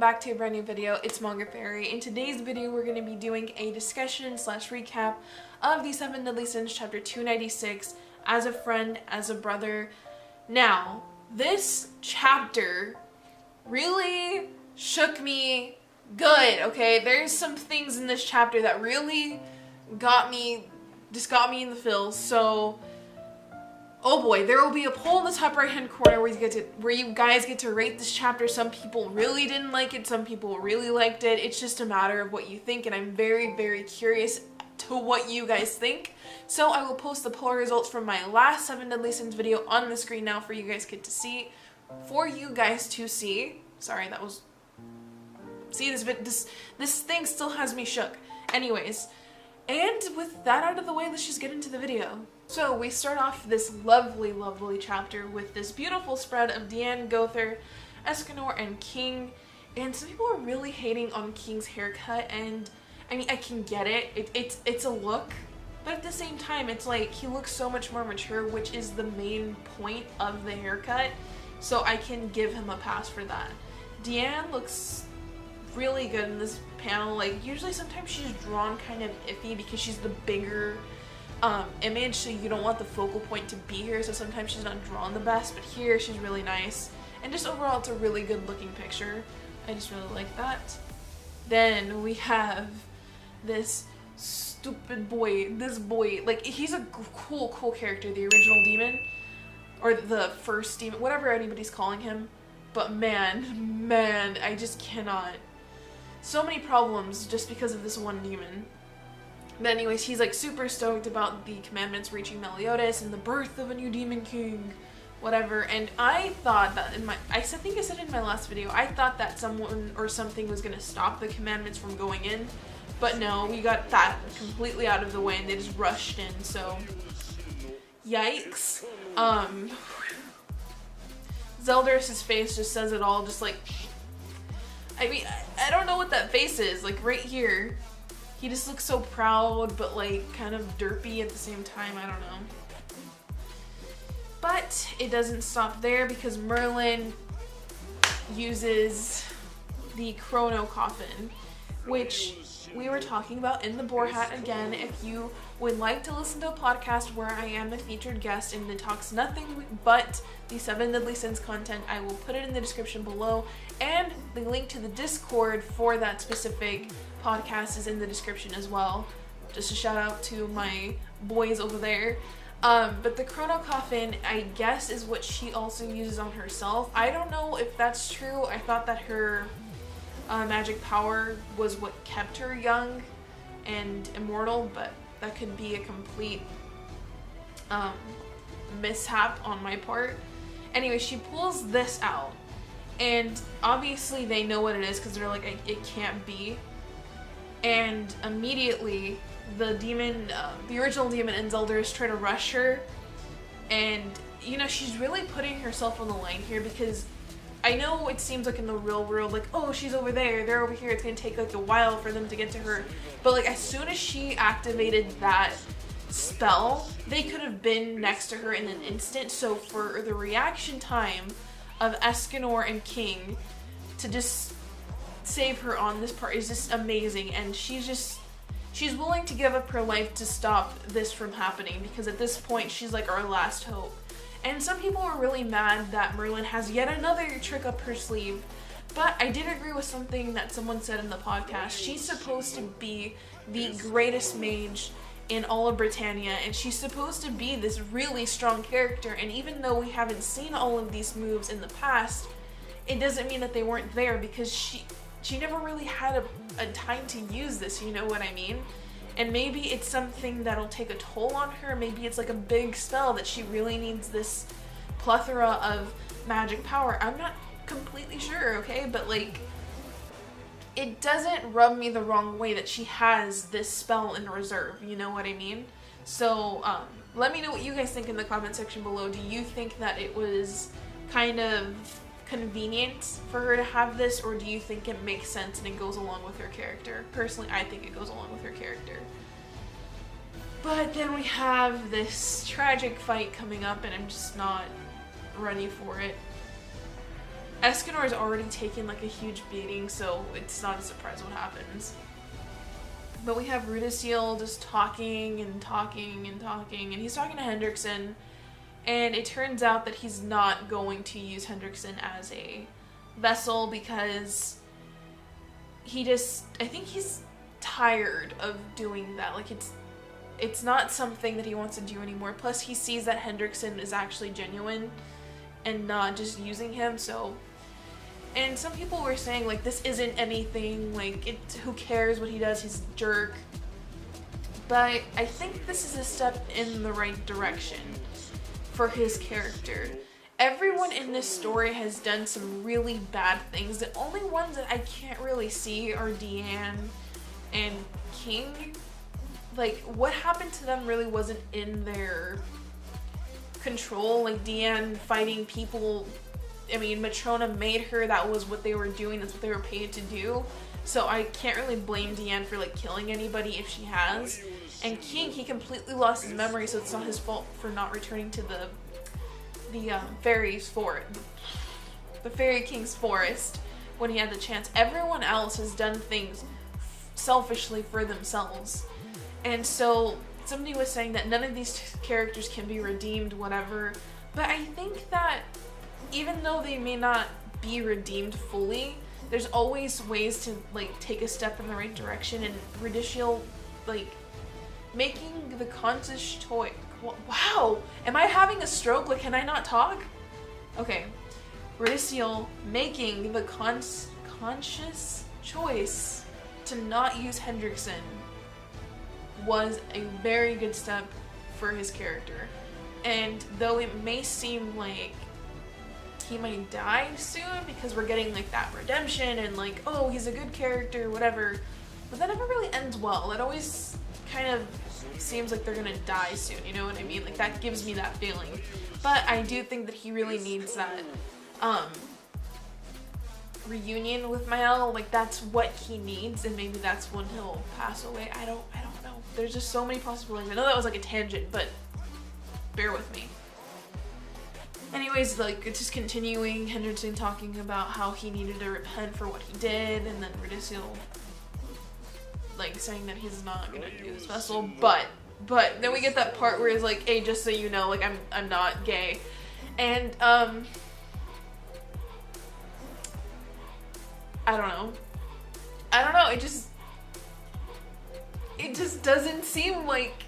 back to a brand new video. It's Manga Fairy. In today's video, we're going to be doing a discussion slash recap of the 7 Deadly Sins chapter 296, As a Friend, As a Brother. Now, this chapter really shook me good, okay? There's some things in this chapter that really got me in the feels, so oh boy, there will be a poll in the top right hand corner where you guys get to rate this chapter. Some people really didn't like it, some people really liked it. It's just a matter of what you think, and I'm very, very curious to what you guys think. So I will post the poll results from my last 7 Deadly Sins video on the screen now for you guys to see. Sorry, that was... See, this thing still has me shook. Anyways, and with that out of the way, let's just get into the video. So we start off this lovely, lovely chapter with this beautiful spread of Diane, Gother, Escanor, and King. And some people are really hating on King's haircut, and I mean, I can get it. It's a look, but at the same time, it's like he looks so much more mature, which is the main point of the haircut. So I can give him a pass for that. Diane looks really good in this panel. Like, usually sometimes she's drawn kind of iffy because she's the bigger image, so you don't want the focal point to be here, so sometimes she's not drawn the best, but here she's really nice. And just overall, it's a really good looking picture. I just really like that. Then we have this stupid boy, like, he's a cool character, the original demon, or the first demon, whatever anybody's calling him. But man, I just cannot. So many problems just because of this one demon. But anyways, he's like super stoked about the commandments reaching Meliodas and the birth of a new demon king, whatever. And I thought that I think I said in my last video, I thought that someone or something was gonna stop the commandments from going in. But no, we got that completely out of the way and they just rushed in, so yikes. Zeldris' face just says it all, just like, I mean, I don't know what that face is, like right here. He just looks so proud, but like kind of derpy at the same time, I don't know. But it doesn't stop there because Merlin uses the Chrono Coffin, which we were talking about in the Boar Hat again. If you would like to listen to a podcast where I am a featured guest and it talks nothing but the 7 Deadly Sins content, I will put it in the description below, and the link to the Discord for that specific podcast is in the description as well. Just a shout out to my boys over there. But the Chrono Coffin, I guess, is what she also uses on herself. I don't know if that's true. I thought that her magic power was what kept her young and immortal, but that could be a complete mishap on my part. Anyway, she pulls this out, and obviously they know what it is because they're like, it can't be. And immediately the demon, the original demon and Zeldris try to rush her, and you know, she's really putting herself on the line here because I know it seems like in the real world, like, oh, she's over there, they're over here, it's gonna take like a while for them to get to her. But like, as soon as she activated that spell, they could have been next to her in an instant. So for the reaction time of Escanor and King to just save her on this part is just amazing. And she's willing to give up her life to stop this from happening, because at this point she's like our last hope. And some people are really mad that Merlin has yet another trick up her sleeve, but I did agree with something that someone said in the podcast. She's supposed to be the greatest mage in all of Britannia, and she's supposed to be this really strong character, and even though we haven't seen all of these moves in the past, it doesn't mean that they weren't there, because she never really had a time to use this, you know what I mean? And maybe it's something that'll take a toll on her. Maybe it's like a big spell that she really needs this plethora of magic power. I'm not completely sure, okay? But like, it doesn't rub me the wrong way that she has this spell in reserve, you know what I mean? So let me know what you guys think in the comment section below. Do you think that it was kind of convenient for her to have this, or do you think it makes sense and it goes along with her character? Personally, I think it goes along with her character. But then we have this tragic fight coming up, and I'm just not ready for it. Escanor has already taken like a huge beating, so it's not a surprise what happens. But we have Ludociel just talking and talking and talking, and he's talking to Hendrickson, and it turns out that he's not going to use Hendrickson as a vessel because I think he's tired of doing that. Like, it's not something that he wants to do anymore. Plus, he sees that Hendrickson is actually genuine and not just using him, so... And some people were saying, like, this isn't anything, like, who cares what he does, he's a jerk. But I think this is a step in the right direction for his character. Everyone in this story has done some really bad things. The only ones that I can't really see are Deanne and King. Like, what happened to them really wasn't in their control. Like, Deanne fighting people, I mean, Matrona made her, that was what they were doing, that's what they were paid to do. So I can't really blame Deanne for, like, killing anybody if she has. And King, he completely lost his memory, so it's not his fault for not returning to the fairies fort, the Fairy King's forest when he had the chance. Everyone else has done things selfishly for themselves. And so somebody was saying that none of these characters can be redeemed, whatever. But I think that even though they may not be redeemed fully, there's always ways to, like, take a step in the right direction. And Ludociel, like, making the conscious choice. Wow! Am I having a stroke? Like, can I not talk? Okay. Ludociel making the conscious choice to not use Hendrickson was a very good step for his character. And though it may seem like he might die soon because we're getting, like, that redemption and, like, oh, he's a good character, whatever, but that never really ends well. It always kind of seems like they're gonna die soon, you know what I mean? Like, that gives me that feeling. But I do think that he really needs that reunion with Mael. Like, that's what he needs, and maybe that's when he'll pass away. I don't know. There's just so many possibilities. I know that was like a tangent, but bear with me. Anyways, like, it's just continuing, Hendrickson talking about how he needed to repent for what he did, and then Ludociel, like, saying that he's not gonna do this vessel, but then we get that part where he's like, hey, just so you know, like, I'm not gay. And, I don't know, it just doesn't seem like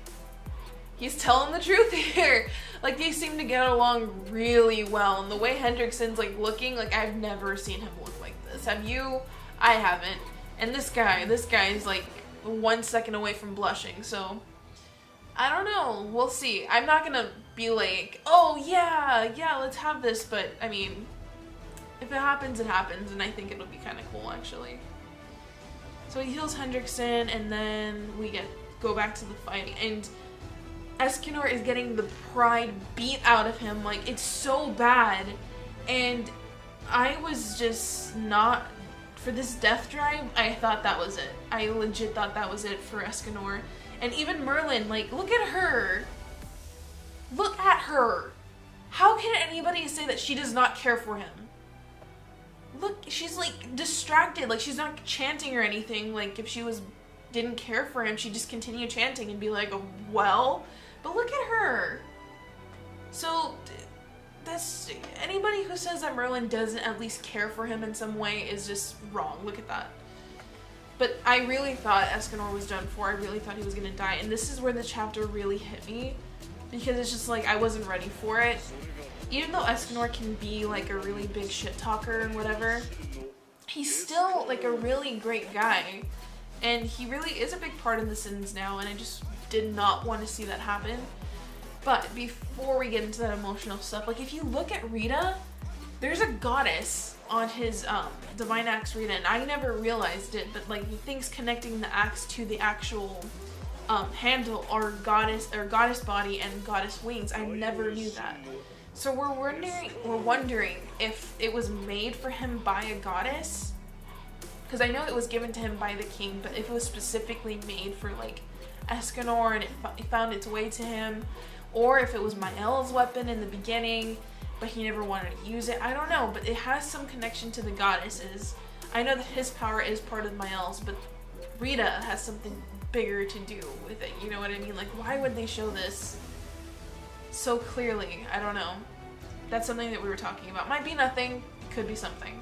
he's telling the truth here. Like, they seem to get along really well, and the way Hendrickson's, like, looking, like, I've never seen him look like this. Have you? I haven't. And this guy is, like, 1 second away from blushing, so I don't know. We'll see. I'm not gonna be like, oh, yeah, let's have this, but, I mean, if it happens, it happens, and I think it'll be kind of cool, actually. So he heals Hendrickson, and then we go back to the fighting, and Escanor is getting the pride beat out of him. Like, it's so bad, and I was just not, for this death drive, I thought that was it. I legit thought that was it for Escanor. And even Merlin, like, look at her. Look at her. How can anybody say that she does not care for him? Look, she's, like, distracted. Like, she's not chanting or anything. Like, if she didn't care for him, she'd just continue chanting and be like, oh, well. But look at her. So, anybody who says that Merlin doesn't at least care for him in some way is just wrong. Look at that. But I really thought Escanor was done for. I really thought he was gonna die. And this is where the chapter really hit me, because it's just like, I wasn't ready for it. Even though Escanor can be, like, a really big shit talker and whatever, he's still, like, a really great guy. And he really is a big part of the Sins now, and I just did not want to see that happen. But before we get into that emotional stuff, like, if you look at Rita, there's a goddess on his Divine Axe Rita, and I never realized it, but, like, the things connecting the axe to the actual handle are goddess body and goddess wings. I never knew that. So we're wondering if it was made for him by a goddess, because I know it was given to him by the king, but if it was specifically made for, like, Escanor and it found its way to him, or if it was Mael's weapon in the beginning, but he never wanted to use it. I don't know, but it has some connection to the goddesses. I know that his power is part of Mael's, but Rita has something bigger to do with it. You know what I mean? Like, why would they show this so clearly? I don't know. That's something that we were talking about. Might be nothing, could be something.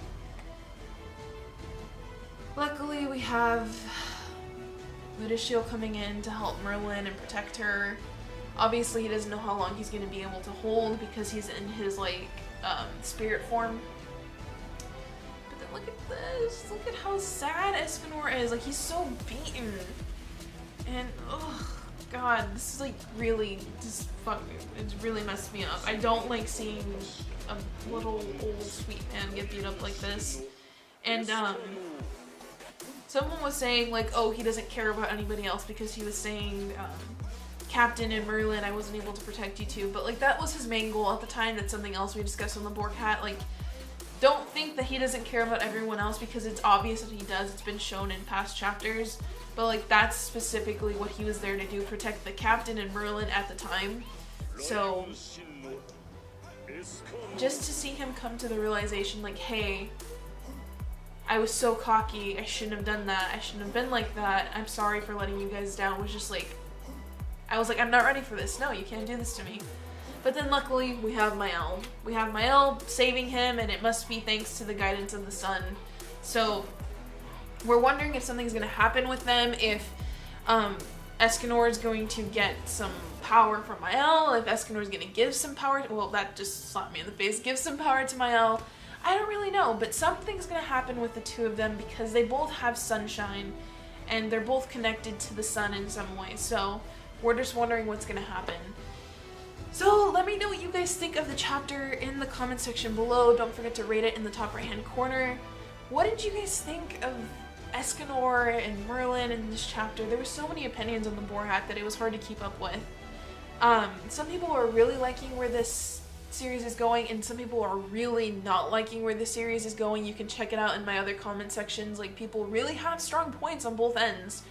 Luckily, we have Ludociel coming in to help Merlin and protect her. Obviously, he doesn't know how long he's going to be able to hold because he's in his, like, spirit form. But then look at this. Look at how sad Escanor is. Like, he's so beaten. And, oh, God, this is, like, really just it's really messed me up. I don't like seeing a little old sweet man get beat up like this. And, someone was saying, like, oh, he doesn't care about anybody else because he was saying, Captain and Merlin, I wasn't able to protect you too. But, like, that was his main goal at the time. That's something else we discussed on the Borg Hat. Like, don't think that he doesn't care about everyone else because it's obvious that he does. It's been shown in past chapters. But, like, that's specifically what he was there to do, protect the Captain and Merlin at the time. So, just to see him come to the realization, like, hey, I was so cocky, I shouldn't have done that, I shouldn't have been like that, I'm sorry for letting you guys down, was just like, I was like, I'm not ready for this, no, you can't do this to me. But then luckily, we have Mael. We have Mael saving him, and it must be thanks to the guidance of the sun. So, we're wondering if something's gonna happen with them, if Escanor is going to get some power from Mael, if Escanor is gonna give some power, well, that just slapped me in the face, give some power to Mael. I don't really know, but something's gonna happen with the two of them because they both have sunshine and they're both connected to the sun in some way. So we're just wondering what's gonna happen. So let me know what you guys think of the chapter in the comment section below. Don't forget to rate it in the top right hand corner. What did you guys think of Escanor and Merlin in this chapter? There were so many opinions on the Borg Hat that it was hard to keep up with. Some people are really liking where this series is going, and some people are really not liking where the series is going. You can check it out in my other comment sections. Like, people really have strong points on both ends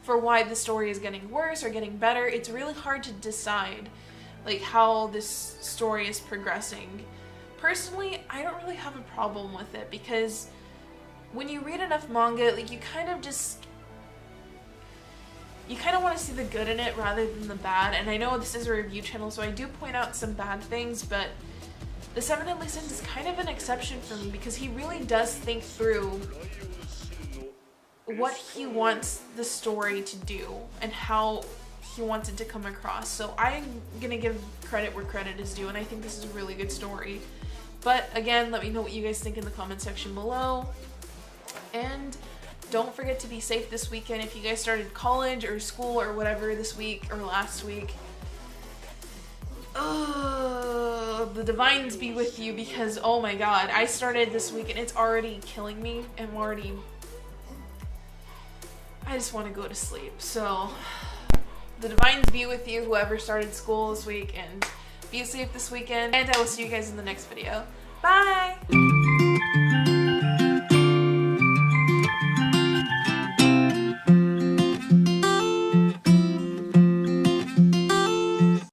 for why the story is getting worse or getting better. It's really hard to decide, like, how this story is progressing. Personally, I don't really have a problem with it because when you read enough manga, like, you kind of want to see the good in it rather than the bad. And I know this is a review channel, so I do point out some bad things, but the Seven Deadly Sins is kind of an exception for me because he really does think through what he wants the story to do and how he wants it to come across. So I'm gonna give credit where credit is due, and I think this is a really good story. But again, let me know what you guys think in the comment section below. And don't forget to be safe this weekend. If you guys started college or school or whatever this week or last week, the divines be with you because, oh my god, I started this week and it's already killing me. I just want to go to sleep. So, the divines be with you, whoever started school this week, and be safe this weekend. And I will see you guys in the next video. Bye!